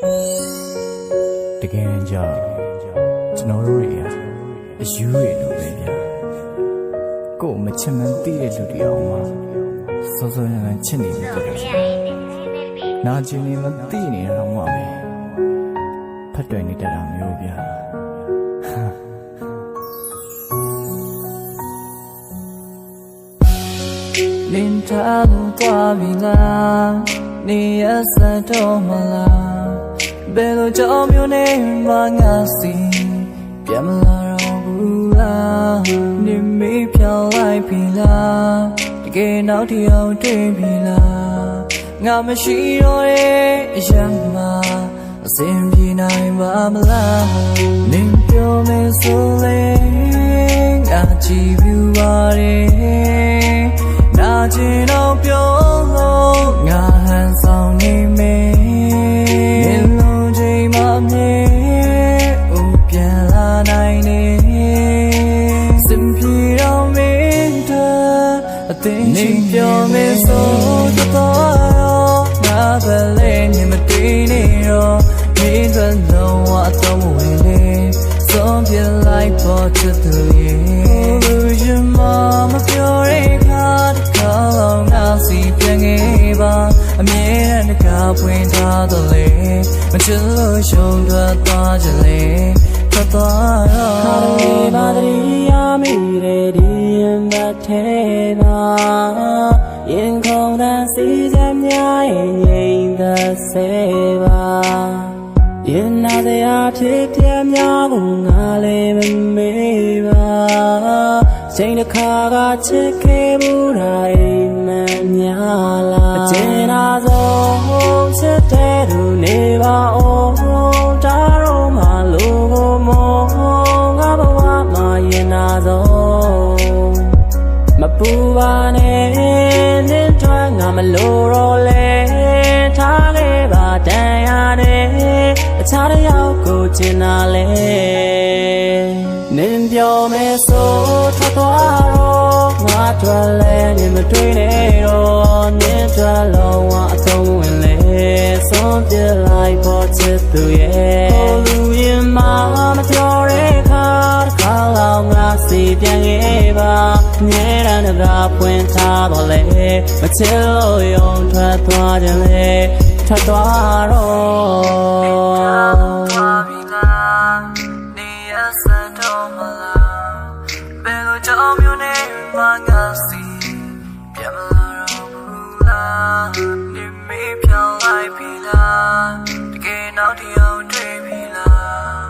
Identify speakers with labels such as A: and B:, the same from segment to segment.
A: တကယ်ကြောင့်ကျွန်တော်တို့တွေအယူရလို့ပဲဗျာကို့မချင်မှန်းသိတဲ့လူတွေအောင်မှာစောစောရမ်းချစ်နေပြီတဲ့နာကျင်နေမသိနေတော့မှပဲဖတ်တွေ့နေတတ်တာမျိုးဗျာလင်းထားလို့သွားပြီလားနေရစတော့မလားဘယ်လိုကြောင့်မျိုးနဲ့မှငါစီပြန်မလာတော့ဘူးလားနေမေးဖြောင်းလိုက်ပြီလားတကယ်နောက်တစ်ယောက်တွေ့ပြီလားငါမရှိတော့တဲ့အရာမှအစင်ပြေနိုင်ပါမလားနေပြောမယ်ဆိုလေငါကြည့်ပြီးပါတယ်နာကျင်တော့ပြောလို့ငါဟန်ဆောင်နေမယ်နေလုံးချိန်မှမြေဦးပြန်လာနိုင်နေစင်ပြေတော့မင်းတို့အသိနေပြောမယ်ဆိုတော့ငါပဲလေနေမတည်နေတော့မင်းတို့လုံးဝတော့မဝင်လေဆုံးပြလိုက်ပေါ်ချစ်သူရဲ့လူရှင်မမပြောရစီပြန်ခဲ့ပါအမြဲတမ်းတကားပွင့်ထားတော့လေမချစ်လို့ရှုံးထွက်သွားကြလေထွက်သွားတော့ခါလေးပါတည်းရမိတဲ့ဒီရင်မထဲပါရင်ခုန်တဲ့စီစမ်းများရင်ငြိမ်သက်စေပါရင်နာတဲ့အဖြစ်ပြများကိုငါလည်းမမေ့ပါချိန်တစ်ခါကချစ်ခဲ့ဘူးတိုင်းမှန်များလားအကျဉ်းသာဆုံးချစ်တဲ့သူနေပါအောင်ဒါတော့မှလို့ကိုမောငါဘဝမှာရင်သာဆုံးမပူပါနဲ့နဲ့တွေ့ငါမလို့တော့လဲထားခဲ့ပါတန်ရတယ်အခြားတစ်ယောက်ကိုချင်တာလဲနင်ပြောမယ်ဆိုထွက်သွားတော့ငါထွက်လဲနေမတွေ့နေတော့နင်ထွက်လုံးဝအဆုံးဝင်လေဆုံးပြလိုက်ပေါ်ချစ်သူရဲ့လူရင်မပြောတဲ့ခါတစ်ခါလောက်ငါစီပြန်ခဲ့ပါမြဲတမ်းတကားဖွင့်ထားတော့လေမချစ်လို့ယုံထွက်သွားကြလေထွက်သွားတော့ဘယ်လိုကြောင့်မျိုးနဲ့မှငါစီပြန်မလာတော့ဘူးလားနေမေးဖြောင်းလိုက်ပြီလားတကယ်နောက်တစ်ယောက်တွေ့ပြီလား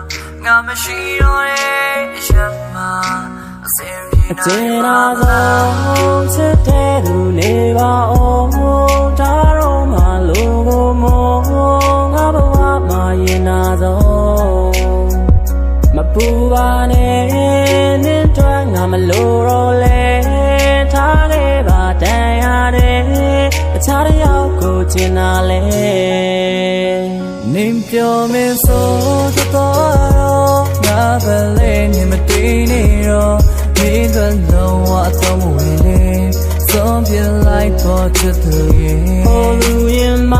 A: ငါမရှိတော့တဲ့အရာမှအစင်ပြေနိုင်ပါလားချစ်တဲ့သူနေပါအောင်ဒါတော့မှလို့ကိုမောငါဘဝမှာရင်နာဆုံးမပူပါနဲ့ငါမလို့တော့လဲထားခဲ့ပါတန်ရတယ်အခြားတစ်ယောက်ကိုချင်တာလဲနင်ပြောမယ်ဆိုတော့ငါပဲလေနေမတည်နေတော့မင်းတို့လုံးဝတော့မဝင်လေဆုံးပြလိုက်ပေါ်ချစ်သူရဲ့ဟိုလူရင်မ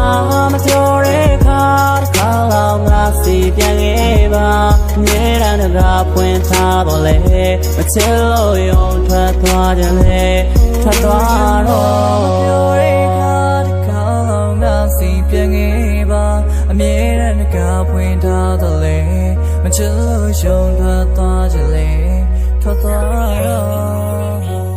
A: ပြောတဲ့ခါတစ်ခါလောက်ငါစီပြန်ခဲ့ပါမြဲတမ်းတကားဖွင့်ထားတော့လေမချစ်လို့ယုံထွက်သွားကြလေထွက်သွားတော့ပြောတဲ့ခါတစ်ခါလောက်ငါစီပြန်ခဲ့ပါအမြဲတမ်းတကားဖွင့်ထားတော့လေမချစ်လို့ယုံထွက်သွားကြလေထွက်သွားတော့